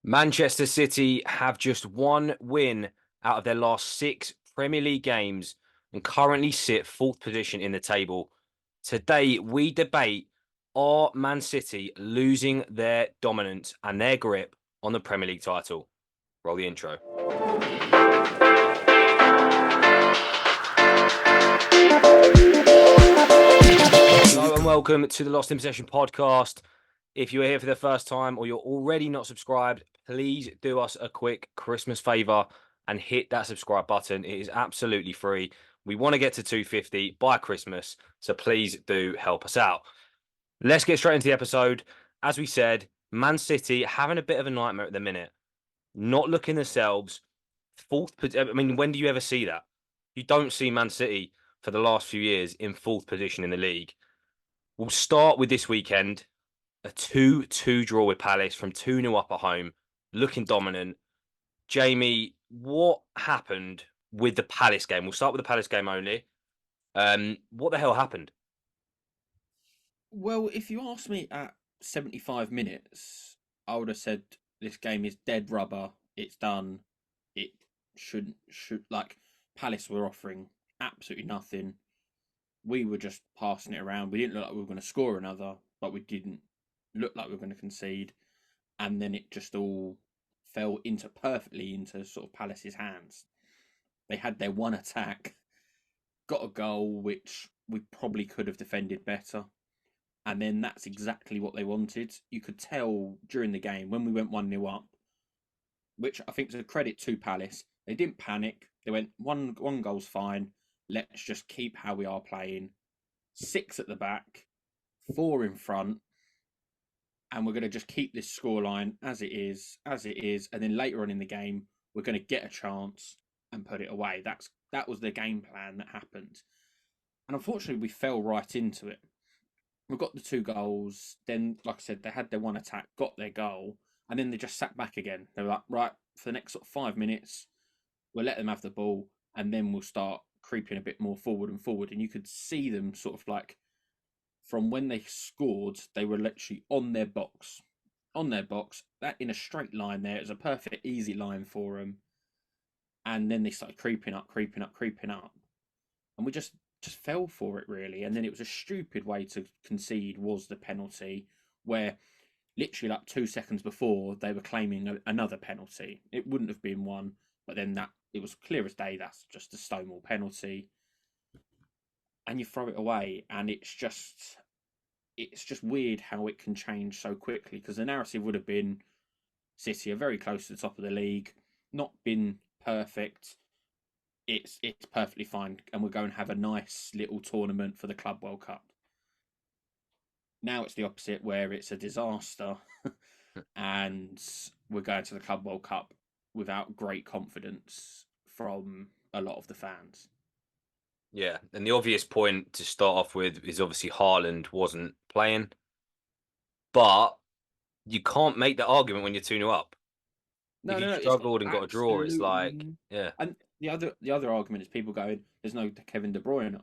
Manchester City have just one win out of their last six Premier League games and currently sit fourth position in the table. Today, we debate, are Man City losing their dominance and their grip on the Premier League title? Roll the intro. Hello and welcome to the Lost in Possession podcast. If you're here for the first time or you're already not subscribed, please do us a quick Christmas favor and hit that subscribe button. It is absolutely free. We want to get to 250 by Christmas, so please do help us out. Let's get straight into the episode. As we said, Man City having a bit of a nightmare at the minute, not looking themselves. I mean, when do you ever see that? You don't see Man City for the last few years in fourth position in the league. We'll start with this weekend. A 2-2 draw with Palace from 2-0 up at home, looking dominant. Jamie, what happened with the Palace game? We'll start with the Palace game only. What the hell happened? Well, if you asked me at 75 minutes, I would have said this game is dead rubber. It's done. It should like Palace were offering absolutely nothing. We were just passing it around. We didn't look like we were going to score another, but we didn't look like we were going to concede. And then it just all fell perfectly into sort of Palace's hands. They had their one attack, got a goal which we probably could have defended better. And then that's exactly what they wanted. You could tell during the game when we went 1-0 up, which I think is a credit to Palace. They didn't panic. They went, one goal's fine. Let's just keep how we are playing. 6 at the back, 4 in front. And we're going to just keep this scoreline as it is. And then later on in the game, we're going to get a chance and put it away. That was the game plan that happened. And unfortunately, we fell right into it. We got the 2 goals. Then, like I said, they had their one attack, got their goal, and then they just sat back again. They were like, right, for the next sort of 5 minutes, we'll let them have the ball, and then we'll start creeping a bit more forward and forward. And you could see them sort of like from when they scored, they were literally on their box. That in a straight line there. It was a perfect, easy line for them. And then they started creeping up. And we just fell for it really. And then it was a stupid way to concede was the penalty, where literally like 2 seconds before they were claiming another penalty. It wouldn't have been one, but then that it was clear as day. That's just a Stonewall penalty, and you throw it away, and it's just weird how it can change so quickly. Because the narrative would have been City are very close to the top of the league, not been perfect. It's perfectly fine, and we're going to have a nice little tournament for the Club World Cup. Now it's the opposite, where it's a disaster, and we're going to the Club World Cup without great confidence from a lot of the fans. Yeah, and the obvious point to start off with is obviously Haaland wasn't playing, but you can't make that argument when you're 2-0 up. If you No, it's struggled and got a draw, it's like, absolutely. yeah. And the other argument is people going, "There's no Kevin De Bruyne."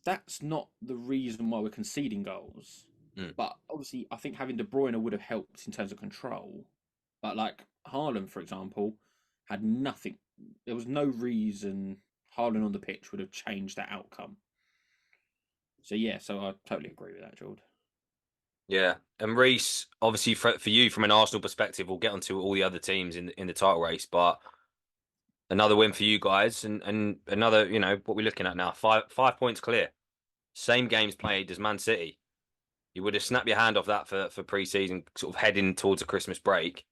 That's not the reason why we're conceding goals. Mm. But obviously, I think having De Bruyne would have helped in terms of control. But like Haaland, for example, had nothing. There was no reason Haaland on the pitch would have changed that outcome. So yeah, so I totally agree with that, George. Yeah, and Reece, obviously for you from an Arsenal perspective, we'll get onto all the other teams in the title race, but another win for you guys, and another, what we're looking at now, five points clear, same games played as Man City. You would have snapped your hand off that for pre-season, sort of heading towards a Christmas break.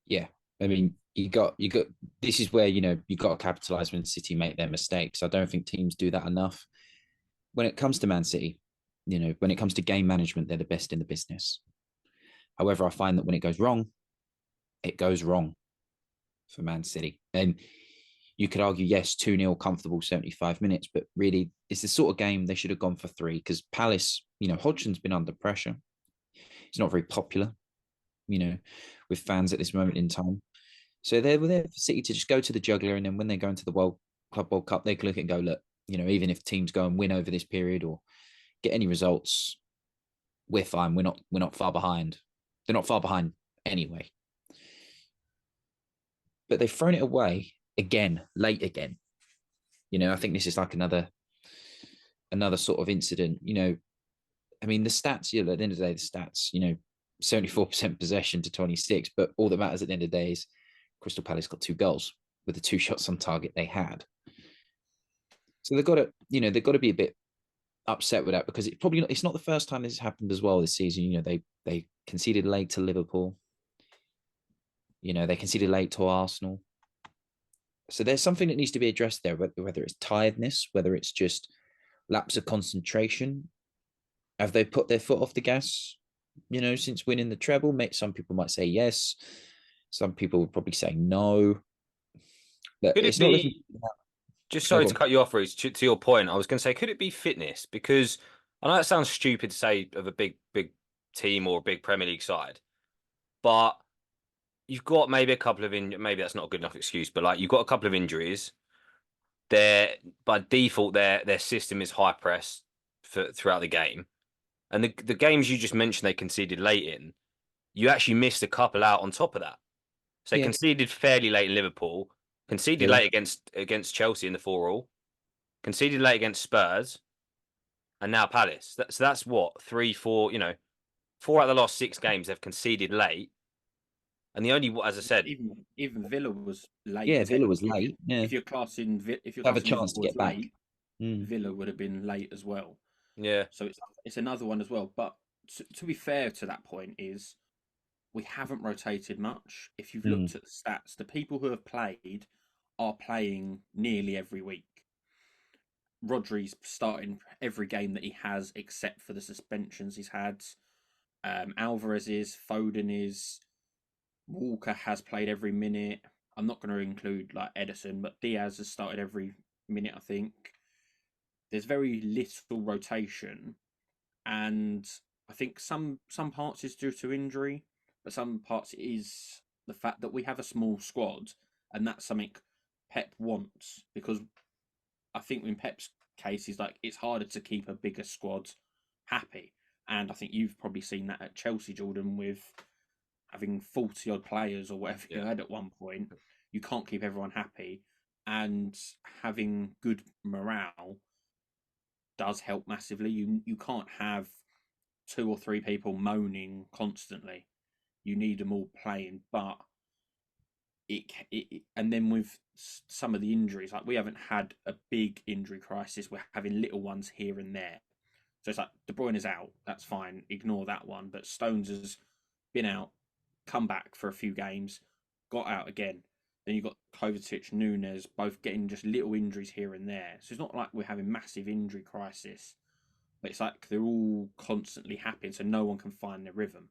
Yeah, I mean, you got. This is where you got to capitalize when City make their mistakes. I don't think teams do that enough. When it comes to Man City, when it comes to game management, they're the best in the business. However, I find that when it goes wrong, it goes wrong for Man City. And you could argue, yes, 2-0, comfortable 75 minutes, but really, it's the sort of game they should have gone for 3 because Palace, Hodgson's been under pressure. He's not very popular, with fans at this moment in time. So they were there for City to just go to the juggler, and then when they go into the Club World Cup, they can look and go, look, even if teams go and win over this period or get any results, we're fine. We're not far behind. They're not far behind anyway. But they've thrown it away again, late again. I think this is like another sort of incident. I mean, the stats, at the end of the day, the stats, 74% possession to 26, but all that matters at the end of the day is Crystal Palace got 2 goals with the 2 shots on target they had. So they've got to be a bit upset with that, because it's not the first time this has happened as well this season. They conceded late to Liverpool. They conceded late to Arsenal. So there's something that needs to be addressed there, whether it's tiredness, whether it's just lapse of concentration. Have they put their foot off the gas, since winning the treble? Some people might say yes. Some people would probably say no. But Could it's it not be, just sorry to cut you off, Reece, to your point, I was going to say, could it be fitness? Because I know that sounds stupid to say of a big team or a big Premier League side, but you've got maybe a couple of maybe that's not a good enough excuse, but like you've got a couple of injuries. By default, their system is high press throughout the game, and the games you just mentioned they conceded late in, you actually missed a couple out on top of that. So they conceded fairly late in Liverpool, conceded late against Chelsea in the 4-4, conceded late against Spurs, and now Palace. So that's what 3, 4. 4 out of the last 6 games they've conceded late. And the only, as I said, even Villa was late. Yeah, Villa was late. If you're classing, have a chance to get back. Villa would have been late as well. Yeah. So it's another one as well. But to be fair to that point is, we haven't rotated much. If you've looked at the stats, the people who have played are playing nearly every week. Rodri's starting every game that he has, except for the suspensions he's had. Alvarez is, Foden is, Walker has played every minute. I'm not going to include like Edison, but Diaz has started every minute, I think. There's very little rotation, and I think some parts is due to injury, but some parts is the fact that we have a small squad, and that's something Pep wants, because I think in Pep's case, is like it's harder to keep a bigger squad happy, and I think you've probably seen that at Chelsea, Jordan, with having 40 odd players or whatever you had at one point. You can't keep everyone happy, and having good morale does help massively. You can't have 2 or 3 people moaning constantly. You need them all playing, but and then with some of the injuries, like we haven't had a big injury crisis. We're having little ones here and there. So it's like De Bruyne is out. That's fine. Ignore that one. But Stones has been out, come back for a few games, got out again. Then you've got Kovacic, Nunes, both getting just little injuries here and there. So it's not like we're having massive injury crisis, but it's like they're all constantly happening, so no one can find their rhythm.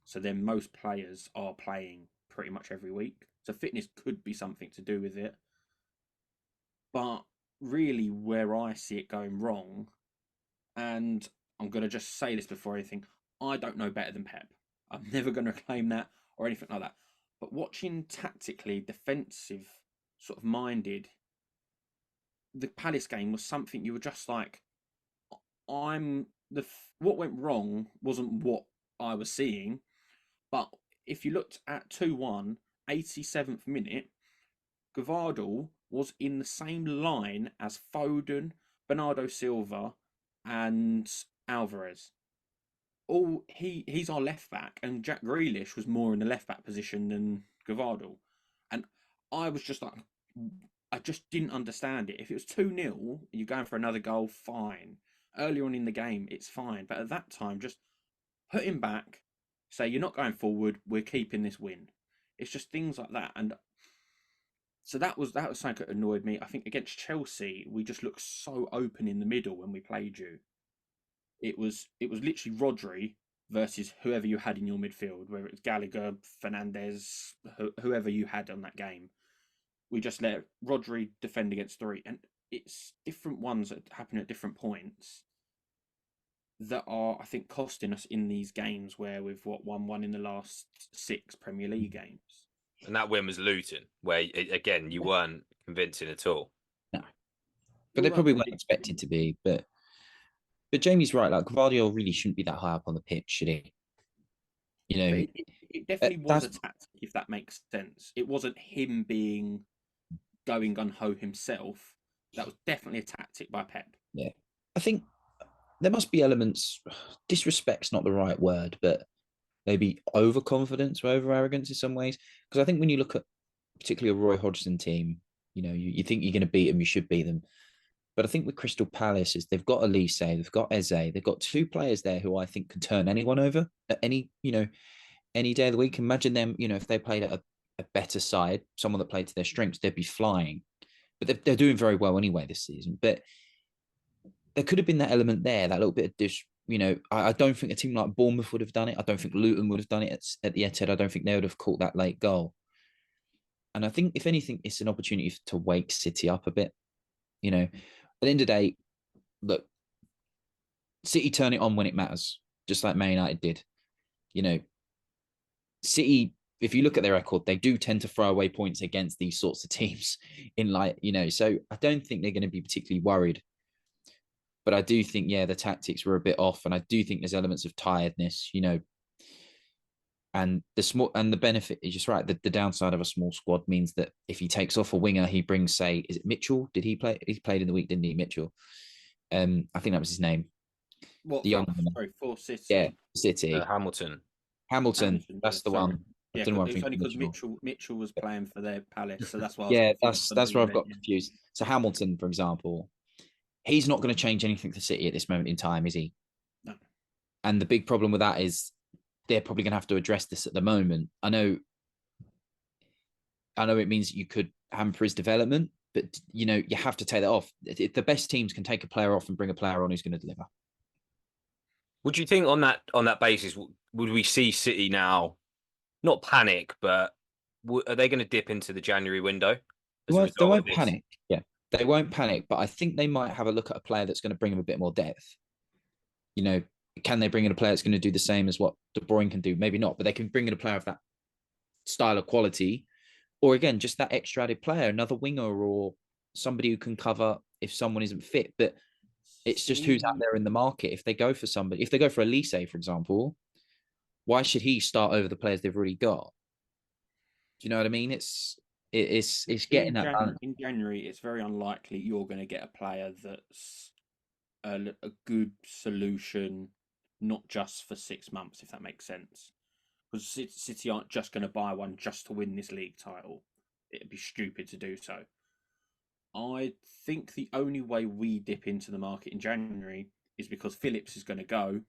So then most players are playing pretty much every week. So fitness could be something to do with it. But really where I see it going wrong, and I'm going to just say this before anything, I don't know better than Pep. I'm never going to claim that or anything like that. But watching tactically defensive sort of minded, the Palace game was something you were just like, what went wrong wasn't what I was seeing. But if you looked at 2-1, 87th minute, Gvardiol was in the same line as Foden, Bernardo Silva, and Alvarez. He's our left back, and Jack Grealish was more in the left back position than Gvardiol. And I was just like, I just didn't understand it. If it was 2-0, you're going for another goal, fine. Earlier on in the game, it's fine. But at that time, just put him back, say, you're not going forward, we're keeping this win. It's just things like that. And so that was something that annoyed me. I think against Chelsea, we just looked so open in the middle when we played you. It was literally Rodri versus whoever you had in your midfield, whether it's Gallagher, Fernandez, whoever you had on that game. We just let Rodri defend against 3, and it's different ones that happen at different points that are, I think, costing us in these games where we've won in the last 6 Premier League games. And that win was Luton, where again you weren't convincing at all. No, but they probably weren't expected to be. But But Jamie's right. Like Gvardiol really shouldn't be that high up on the pitch, should he? You But know, it definitely was that's a tactic, if that makes sense. It wasn't him being going gun ho himself. That was definitely a tactic by Pep. yeah. I think there must be elements. Disrespect's not the right word, but maybe overconfidence or over arrogance in some ways. Because I think when you look at particularly a Roy Hodgson team, you think you're going to beat them, you should beat them. But I think with Crystal Palace is they've got Elise, they've got Eze, they've got two players there who I think can turn anyone over at any day of the week. Imagine them, if they played at a better side, someone that played to their strengths, they'd be flying. But they're doing very well anyway this season. But there could have been that element there, that little bit of dish. I don't think a team like Bournemouth would have done it. I don't think Luton would have done it at the Etihad. I don't think they would have caught that late goal. And I think, if anything, it's an opportunity to wake City up a bit. At the end of the day, look, City turn it on when it matters, just like Man United did. City, if you look at their record, they do tend to throw away points against these sorts of teams so I don't think they're going to be particularly worried. But I do think, the tactics were a bit off, and I do think there's elements of tiredness, and the benefit is just right. The downside of a small squad means that if he takes off a winger, he brings, say, is it Mitchell? Did he play? He played in the week, didn't he, Mitchell? I think that was his name. What The young for City? Yeah, City. Hamilton. Hamilton. That's the one. Yeah, don't know why it's only because Mitchell. Mitchell was playing for their Palace, so that's why. That's where I've got confused. So Hamilton, for example, he's not going to change anything for City at this moment in time, is he? No. And the big problem with that is they're probably going to have to address this at the moment. I know it means that you could hamper his development, but you have to take that off. The best teams can take a player off and bring a player on who's going to deliver. Would you think on that basis, would we see City now not panic, but are they going to dip into the January window? They won't panic. Yeah, they won't panic, but I think they might have a look at a player that's going to bring them a bit more depth. Can they bring in a player that's going to do the same as what De Bruyne can do? Maybe not, but they can bring in a player of that style of quality, or again, just that extra added player, another winger or somebody who can cover if someone isn't fit. But it's just who's out there in the market. If they go for Elise, for example, why should he start over the players they've already got? Do you know what I mean? It's getting that balance. In January, it's very unlikely you're going to get a player that's a good solution, not just for 6 months, if that makes sense. Because City aren't just going to buy one just to win this league title. It'd be stupid to do so. I think the only way we dip into the market in January is because Phillips is going to go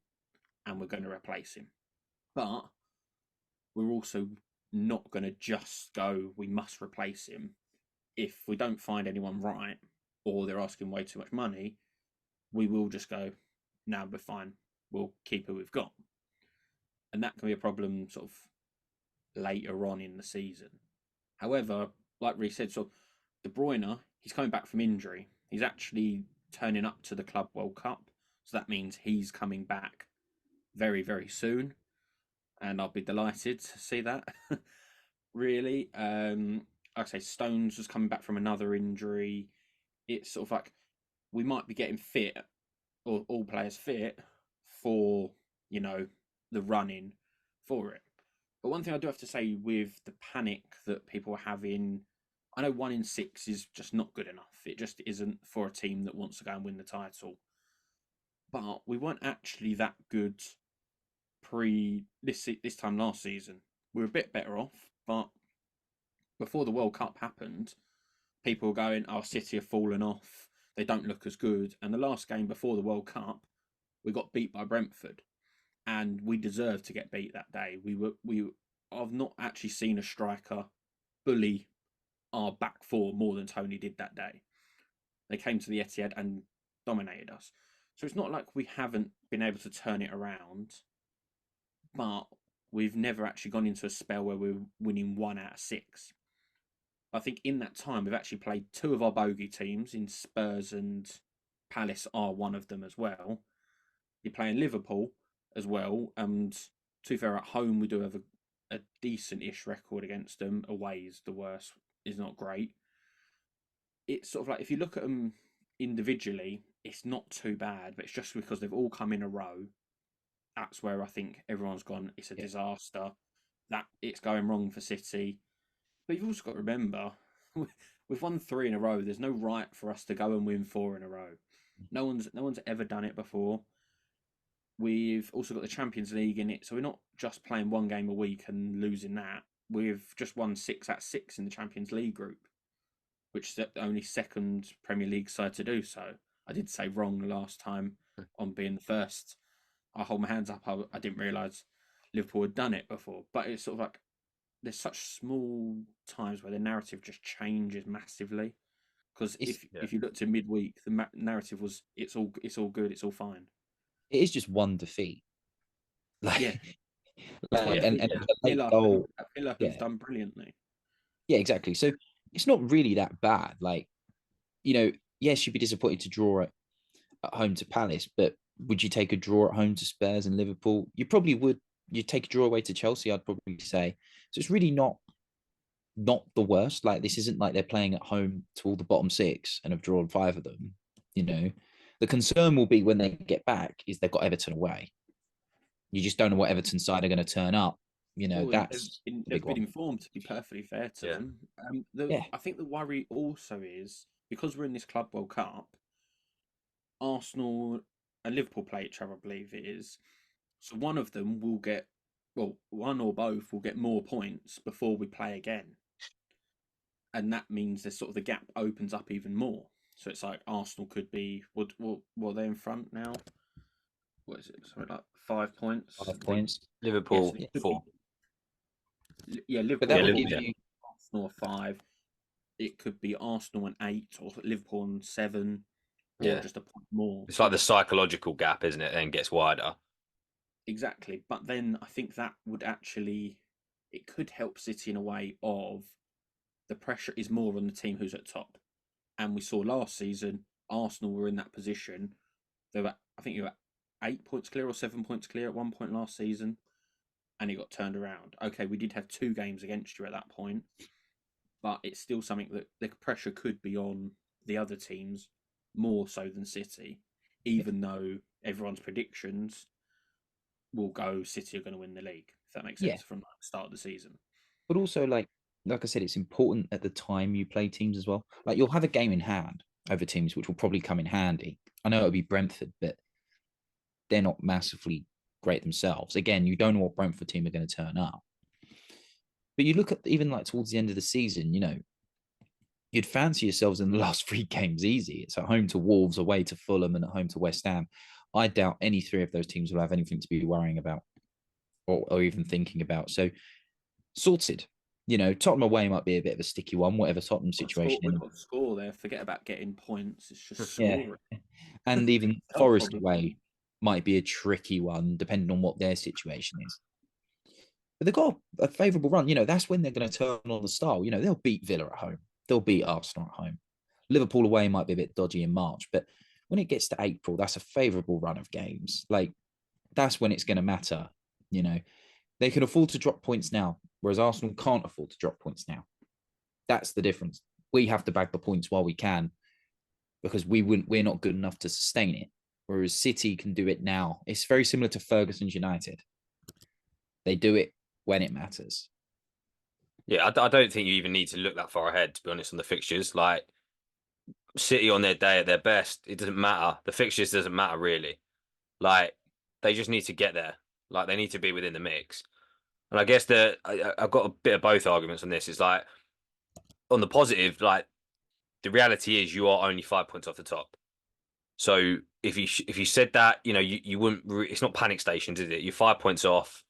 and we're going to replace him. But we're also not going to just go, we must replace him. If we don't find anyone right or they're asking way too much money, we will just go, no, we're fine. We'll keep who we've got. And that can be a problem sort of later on in the season. However, like Reece said, so De Bruyne, he's coming back from injury. He's actually turning up to the Club World Cup. So that means he's coming back very, very soon. And I'll be delighted to see that, really. Like I say, Stones was coming back from another injury. It's sort of like we might be getting fit, or all players fit, for, the running for it. But one thing I do have to say with the panic that people are having, I know 1 in 6 is just not good enough. It just isn't for a team that wants to go and win the title. But we weren't actually that good this time last season. We were a bit better off, but before the World Cup happened, people were going, "Oh, City have fallen off. They don't look as good." And the last game before the World Cup, we got beat by Brentford, and we deserved to get beat that day. I've not actually seen a striker bully our back four more than Tony did that day. They came to the Etihad and dominated us. So it's not like we haven't been able to turn it around, but we've never actually gone into a spell where we're winning 1 out of 6. I think in that time, we've actually played 2 of our bogey teams in Spurs, and Palace are one of them as well. You're playing Liverpool as well, and to be fair, at home we do have a decent-ish record against them. Away is the worst, is not great. It's sort of like, if you look at them individually, it's not too bad, but it's just because they've all come in a row. That's where I think everyone's gone. It's a disaster. That it's going wrong for City. But you've also got to remember, we've won 3 in a row. There's no right for us to go and win 4 in a row. No one's ever done it before. We've also got the Champions League in it, so we're not just playing one game a week and losing that. We've just won 6 out of 6 in the Champions League group, which is the only second Premier League side to do so. I did say wrong last time on being the first. I hold my hands up. I didn't realise Liverpool had done it before, but it's sort of like there's such small times where the narrative just changes massively. Because if you look to midweek, the narrative was it's all good, it's all fine. It is just one defeat. And Villa have done brilliantly. Yeah, exactly. So it's not really that bad. Like, yes, you'd be disappointed to draw at home to Palace, but would you take a draw at home to Spurs and Liverpool? You probably would. You'd take a draw away to Chelsea, I'd probably say. So it's really not the worst. Like, this isn't like they're playing at home to all the bottom 6 and have drawn 5 of them. The concern will be when they get back is they've got Everton away. You just don't know what Everton side are going to turn up. That's they've been informed, to be perfectly fair to them. I think the worry also is because we're in this Club World Cup, Arsenal and Liverpool play each other, I believe it is. So one of them will get, one or both will get more points before we play again. And that means there's sort of the gap opens up even more. So it's like Arsenal could be, what they're in front now? What is it? Something like 5 points? 5 points. Liverpool, 4. Liverpool. But that would give you Arsenal 5. It could be Arsenal and 8, or Liverpool and 7, or just a point more. It's like the psychological gap, isn't it? Then gets wider. Exactly, but then I think that would it could help City in a way of the pressure is more on the team who's at top. And we saw last season, Arsenal were in that position. I think you were 8 points clear or 7 points clear at one point last season, and it got turned around. Okay, we did have 2 games against you at that point, but it's still something that the pressure could be on the other teams more so than City, even though everyone's predictions will go City are going to win the league, if that makes sense, from the start of the season. But also, like I said, it's important at the time you play teams as well. Like, you'll have a game in hand over teams, which will probably come in handy. I know it'll be Brentford, but they're not massively great themselves. Again, you don't know what Brentford team are going to turn up. But you look at even like towards the end of the season, you'd fancy yourselves in the last 3 games easy. It's at home to Wolves, away to Fulham, and at home to West Ham. I doubt any 3 of those teams will have anything to be worrying about or even thinking about. So, sorted. Tottenham away might be a bit of a sticky one, whatever Tottenham situation. We've got to score there. Forget about getting points. It's just scoring. And even Forest away might be a tricky one, depending on what their situation is. But they've got a favourable run. That's when they're going to turn on the style. They'll beat Villa at home. They'll beat Arsenal at home. Liverpool away might be a bit dodgy in March, but when it gets to April, that's a favourable run of games. Like, that's when it's going to matter. They can afford to drop points now, whereas Arsenal can't afford to drop points now. That's the difference. We have to bag the points while we can, because we're not good enough to sustain it. Whereas City can do it now. It's very similar to Ferguson's United. They do it when it matters. Yeah, I don't think you even need to look that far ahead, to be honest, on the fixtures. Like, City on their day at their best, it doesn't matter. The fixtures doesn't matter, really. Like, they just need to get there. Like, they need to be within the mix. And I guess I've got a bit of both arguments on this. It's like, on the positive, like, the reality is you are only 5 points off the top. So if you said that, you wouldn't. It's not panic stations, is it? You're 5 points off,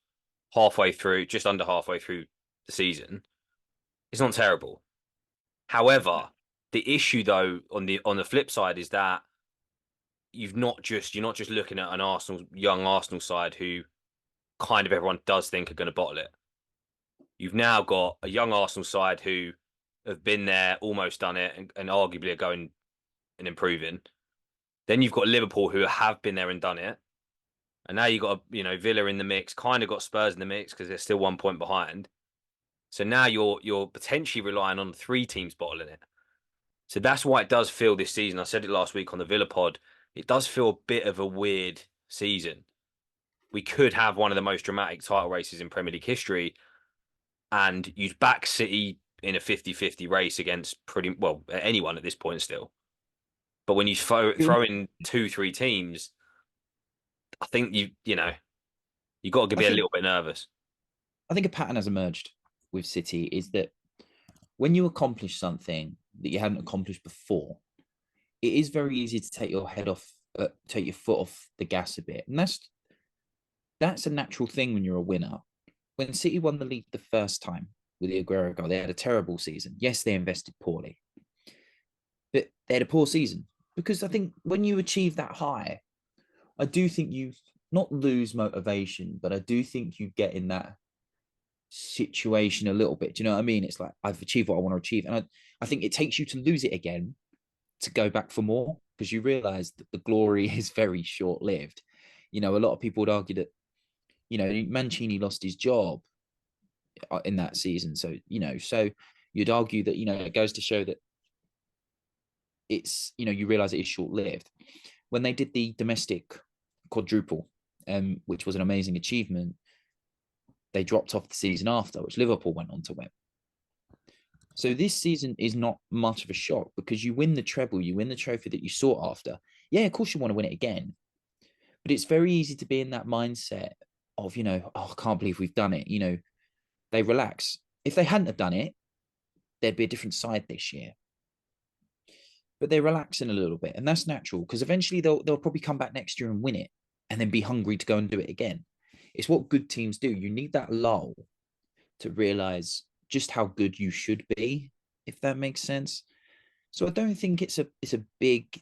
halfway through, just under halfway through the season. It's not terrible. However, the issue though on the flip side is that you're not just looking at an young Arsenal side who kind of everyone does think are going to bottle it. You've now got a young Arsenal side who have been there, almost done it, and arguably are going and improving. Then you've got Liverpool who have been there and done it. And now you've got, Villa in the mix, kind of got Spurs in the mix because they're still 1 point behind. So now you're potentially relying on 3 teams bottling it. So that's why it does feel this season. I said it last week on the Villa pod. it does feel a bit of a weird season. We could have one of the most dramatic title races in Premier League history, and you'd back City in a 50-50 race against pretty well anyone at this point still. But when you throw in 2-3 teams, I think you got to I be a think little bit nervous. I think a pattern has emerged with City is that when you accomplish something that you hadn't accomplished before, it is very easy to take your foot off the gas a bit, and that's a natural thing when you're a winner. When City won the league the first time with the Aguero goal, they had a terrible season. Yes, they invested poorly, but they had a poor season because I think when you achieve that high, I do think you not lose motivation, but I do think you get in that situation a little bit. Do you know what I mean? It's like I've achieved what I want to achieve, and I think it takes you to lose it again to go back for more because you realize that the glory is very short lived. A lot of people would argue that Mancini lost his job in that season, so you'd argue that it goes to show that it's you realize it is short lived. When they did the domestic quadruple, which was an amazing achievement, they dropped off the season after, which Liverpool went on to win. So this season is not much of a shock because you win the treble, you win the trophy that you sought after. Yeah, of course you want to win it again, but it's very easy to be in that mindset of, oh, I can't believe we've done it. They relax. If they hadn't have done it, there'd be a different side this year. But they're relaxing a little bit, and that's natural because eventually they'll probably come back next year and win it and then be hungry to go and do it again. It's what good teams do. You need that lull to realize just how good you should be, if that makes sense. So I don't think it's a big,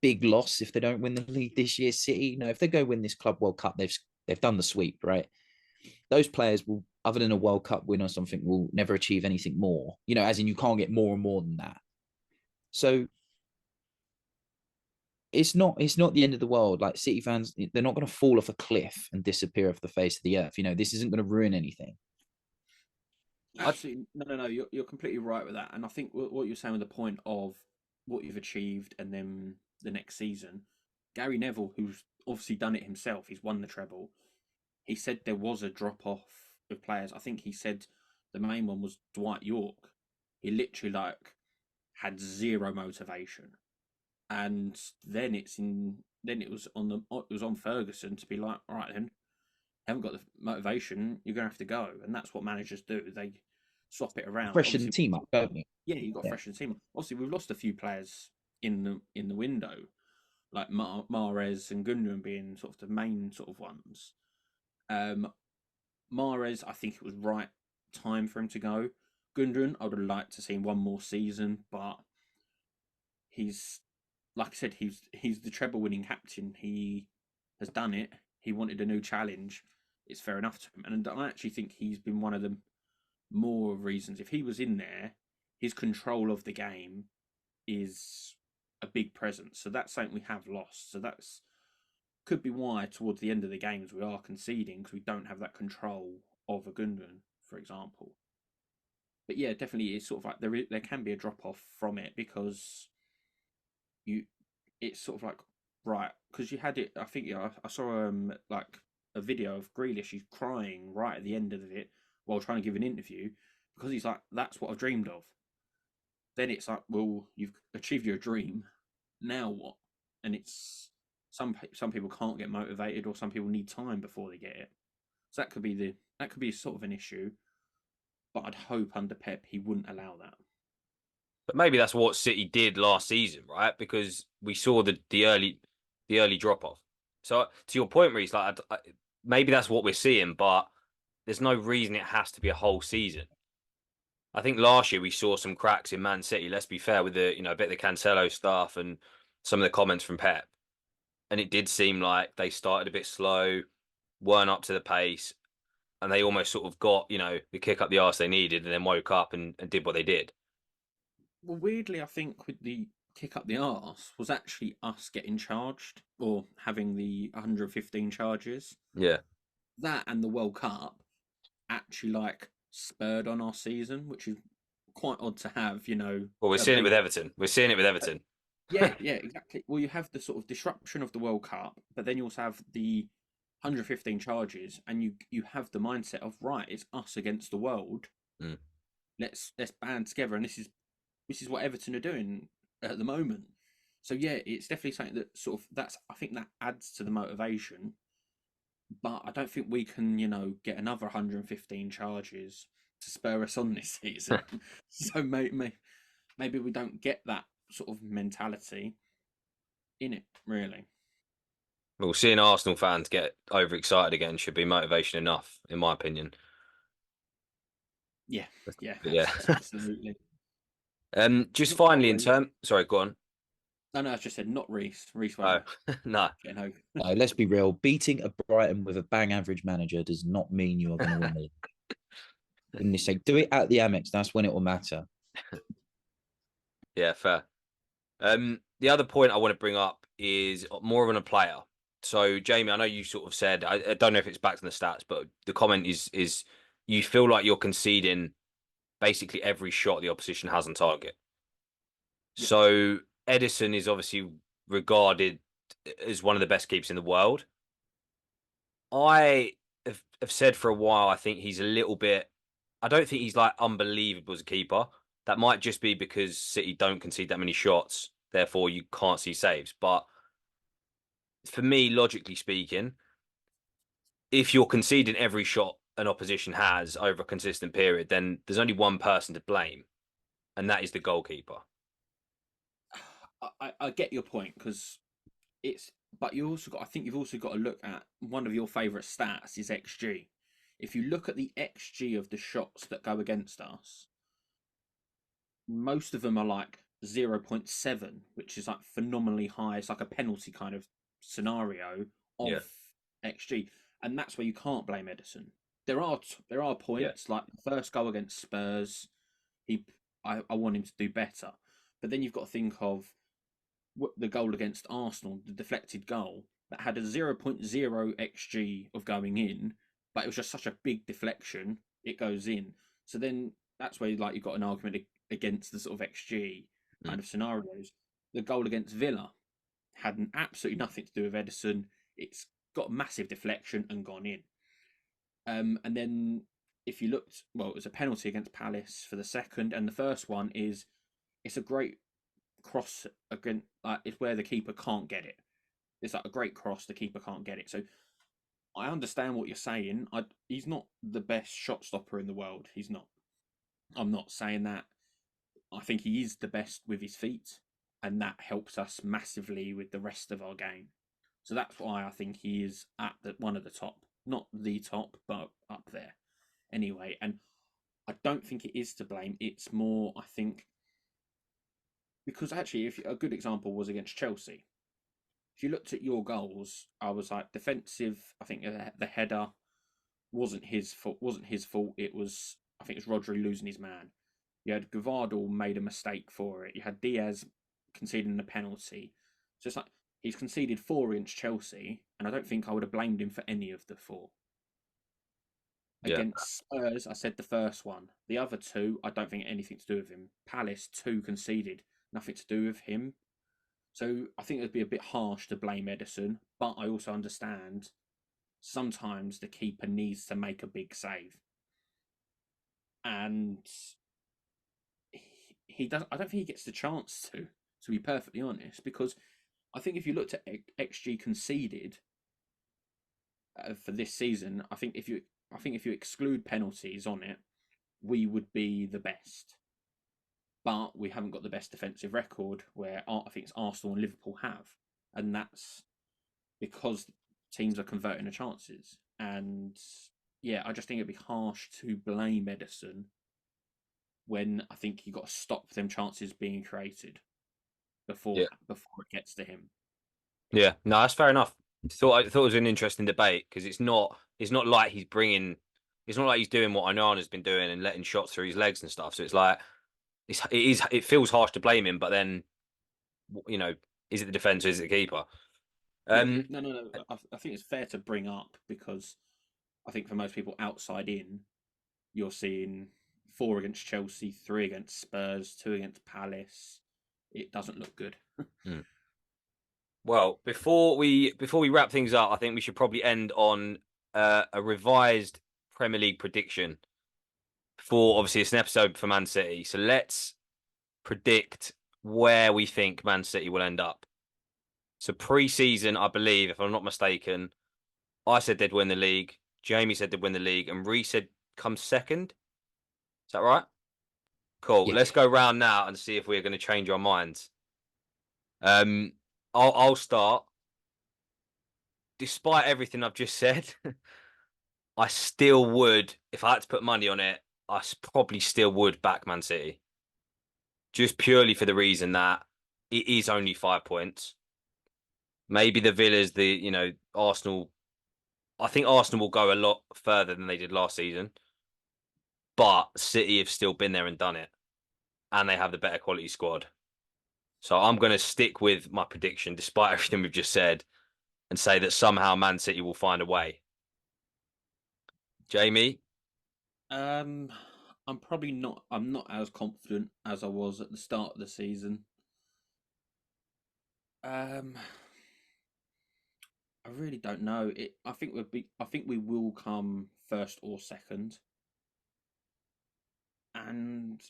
big loss if they don't win the league this year. City, if they go win this Club World Cup, they've done the sweep, right? Those players will, other than a World Cup win or something, will never achieve anything more. As in you can't get more and more than that. So it's not the end of the world. Like City fans, they're not going to fall off a cliff and disappear off the face of the earth. This isn't going to ruin anything. Absolutely, no. You're completely right with that, and I think what you're saying with the point of what you've achieved, and then the next season, Gary Neville, who's obviously done it himself, he's won the treble. He said there was a drop off of players. I think he said the main one was Dwight York. He literally had zero motivation, and then it was on Ferguson to be like, all right then, haven't got the motivation, you're gonna have to go, and that's what managers do. They swap it around. Freshen the team up, don't you? Yeah, you got to freshen the team up. Obviously, we've lost a few players in the window, like Mahrez and Gundogan being sort of the main sort of ones. Mahrez, I think it was right time for him to go. Gundogan, I would have liked to see one more season, but he's, like I said, he's the treble winning captain. He has done it. He wanted a new challenge. It's fair enough to him, and I actually think he's been one of the more reasons. If he was in there, his control of the game is a big presence. So that's something we have lost. So that's could be why towards the end of the games we are conceding, because we don't have that control of a Gundogan, for example. But yeah, definitely it's sort of like there can be a drop off from it because it's sort of like, right, because you had it. I think I saw like a video of Grealish. He's crying right at the end of it while trying to give an interview because he's like, "That's what I've dreamed of." Then it's like, well, you've achieved your dream. Now what? And it's some people can't get motivated, or some people need time before they get it. So that could be sort of an issue. But I'd hope under Pep he wouldn't allow that. But maybe that's what City did last season, right? Because we saw the early drop off. So to your point, Reece, maybe that's what we're seeing, but there's no reason it has to be a whole season. I think last year we saw some cracks in Man City. Let's be fair with the a bit of the Cancelo stuff and some of the comments from Pep, and it did seem like they started a bit slow, weren't up to the pace, and they almost sort of got the kick up the arse they needed, and then woke up and did what they did. Well, weirdly, I think with the kick up the arse was actually us getting charged or having the 115 charges. Yeah. That and the World Cup actually spurred on our season, which is quite odd to have, Well, we're seeing it with Everton. We're seeing it with Everton. Yeah, yeah, exactly. Well, you have the sort of disruption of the World Cup, but then you also have the 115 charges, and you have the mindset of right, it's us against the world. Mm. Let's band together, and this is what Everton are doing at the moment. So yeah, it's definitely something that sort of I think that adds to the motivation. But I don't think we can, get another 115 charges to spur us on this season. So maybe we don't get that sort of mentality in it, really. Well, seeing Arsenal fans get overexcited again should be motivation enough, in my opinion. Yeah, yeah, But yeah. absolutely. Just Not finally, in Reece. term, sorry, go on. No, I just said not Reece. Reece Oh, won't no. get over. No, let's be real. Beating a Brighton with a bang average manager does not mean you are going to win the. Goodness sake, do it at the Amex. That's when it will matter. Yeah, fair. The other point I want to bring up is more on a player. So, Jamie, I know you sort of said I don't know if it's back to the stats, but the comment is you feel like you're conceding basically every shot the opposition has on target. Yeah, So Edison is obviously regarded as one of the best keepers in the world. I have said for a while I think he's a little bit. I don't think he's like unbelievable as a keeper. That might just be because City don't concede that many shots, therefore you can't see saves. But for me, logically speaking, if you're conceding every shot an opposition has over a consistent period, then there's only one person to blame, and that is the goalkeeper. I get your point because it's. But you also got. I think you've also got to look at one of your favourite stats is XG. If you look at the XG of the shots that go against us, most of them are like 0.7, which is like phenomenally high. It's like a penalty kind of scenario Yeah, of XG, and that's where you can't blame Edison. There are yeah, points like the first goal against Spurs. He, I want him to do better, but then you've got to think of the goal against Arsenal, the deflected goal that had a 0.0 xg of going in, but it was just such a big deflection, it goes in. So then that's where like you've got an argument against the sort of xg mm, kind of scenarios. The goal against Villa had absolutely nothing to do with Edison. It's got a massive deflection and gone in. And then if you looked, well, it was a penalty against Palace for the second, and the first one is it's a great cross again, like it's where the keeper can't get it. It's like a great cross, the keeper can't get it. So I understand what you're saying. He's not the best shot stopper in the world. He's not. I'm not saying that. I think he is the best with his feet, and that helps us massively with the rest of our game. So that's why I think he is at one of the top, not the top, but up there. Anyway, and I don't think it is to blame. It's more, I think, because actually, if a good example was against Chelsea, if you looked at your goals, I was like defensive. I think the header wasn't his fault. Wasn't his fault. It was I think it was Rodri losing his man. You had Gavardal made a mistake for it. You had Diaz conceding a penalty. So it's like he's conceded 4 against Chelsea, and I don't think I would have blamed him for any of the 4. yeah, Against Spurs, I said the first one. The other 2, I don't think anything to do with him. Palace 2 conceded, nothing to do with him. So I think it'd be a bit harsh to blame Edison, but I also understand sometimes the keeper needs to make a big save, and he does. I don't think he gets the chance to be perfectly honest, because I think if you looked at xG conceded for this season, I think if you exclude penalties on it, we would be the best. But we haven't got the best defensive record, where I think it's Arsenal and Liverpool have, and that's because teams are converting the chances. And yeah, I just think it'd be harsh to blame Edison when I think you got to stop them chances being created yeah, before it gets to him. yeah. No, that's fair enough. I thought it was an interesting debate because it's not like he's bringing it's not like he's doing what Onana's been doing and letting shots through his legs and stuff. So it's like it feels harsh to blame him, but then you know, is it the defense or is it the keeper? Yeah, Um, no. I think it's fair to bring up because I think for most people outside in, you're seeing 4 against Chelsea, 3 against Spurs, 2 against Palace. it doesn't look good. Well, before we wrap things up, I think we should probably end on a revised Premier League prediction. For obviously, it's an episode for Man City, so let's predict where we think Man City will end up. So pre-season, I believe, if I'm not mistaken, I said they'd win the league. Jamie said they'd win the league, and Reece said come second. Is that right? Cool. Yeah. Let's go round now and see if we're going to change our minds. I'll start. Despite everything I've just said, I still would, if I had to put money on it, probably still would back Man City. Just purely for the reason that it is only 5 points. Maybe the Villas, Arsenal. I think Arsenal will go a lot further than they did last season. But City have still been there and done it. And they have the better quality squad. So I'm going to stick with my prediction, despite everything we've just said, and say that somehow Man City will find a way. Jamie? I'm probably not. I'm not as confident as I was at the start of the season. I really don't know. I think we will come first or second, and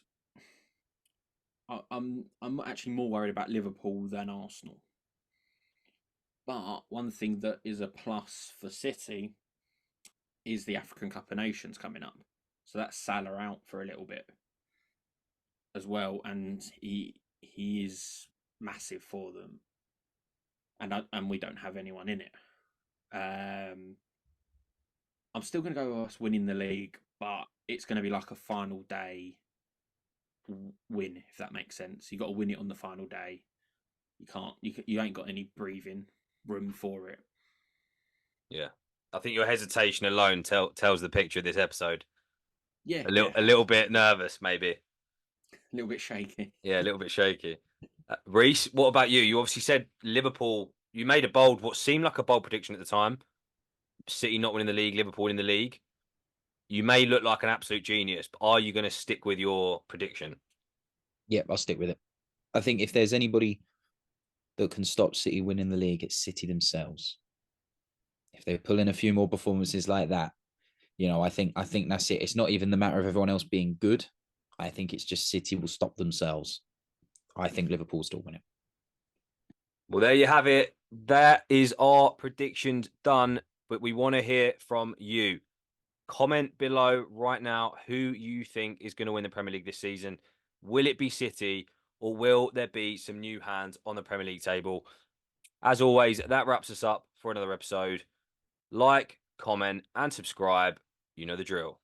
I'm actually more worried about Liverpool than Arsenal. But one thing that is a plus for City is the African Cup of Nations coming up. So that's Salah out for a little bit as well, and he is massive for them. And we don't have anyone in it. I'm still going to go with us winning the league, but it's going to be like a final day win, if that makes sense. You got to win it on the final day. You ain't got any breathing room for it. Yeah. I think your hesitation alone tells the picture of this episode. Yeah. A little bit nervous, maybe. A little bit shaky. Yeah, a little bit shaky. Reece, what about you? You obviously said Liverpool. You made what seemed like a bold prediction at the time. City not winning the league, Liverpool winning the league. You may look like an absolute genius, but are you going to stick with your prediction? Yep, I'll stick with it. I think if there's anybody that can stop City winning the league, it's City themselves. If they pull in a few more performances like that, I think that's it. It's not even the matter of everyone else being good. I think it's just City will stop themselves. I think Liverpool still win it. Well, there you have it. That is our predictions done, but we want to hear from you. Comment below right now who you think is going to win the Premier League this season. Will it be City, or will there be some new hands on the Premier League table? As always, that wraps us up for another episode. Like, comment, and subscribe. You know the drill.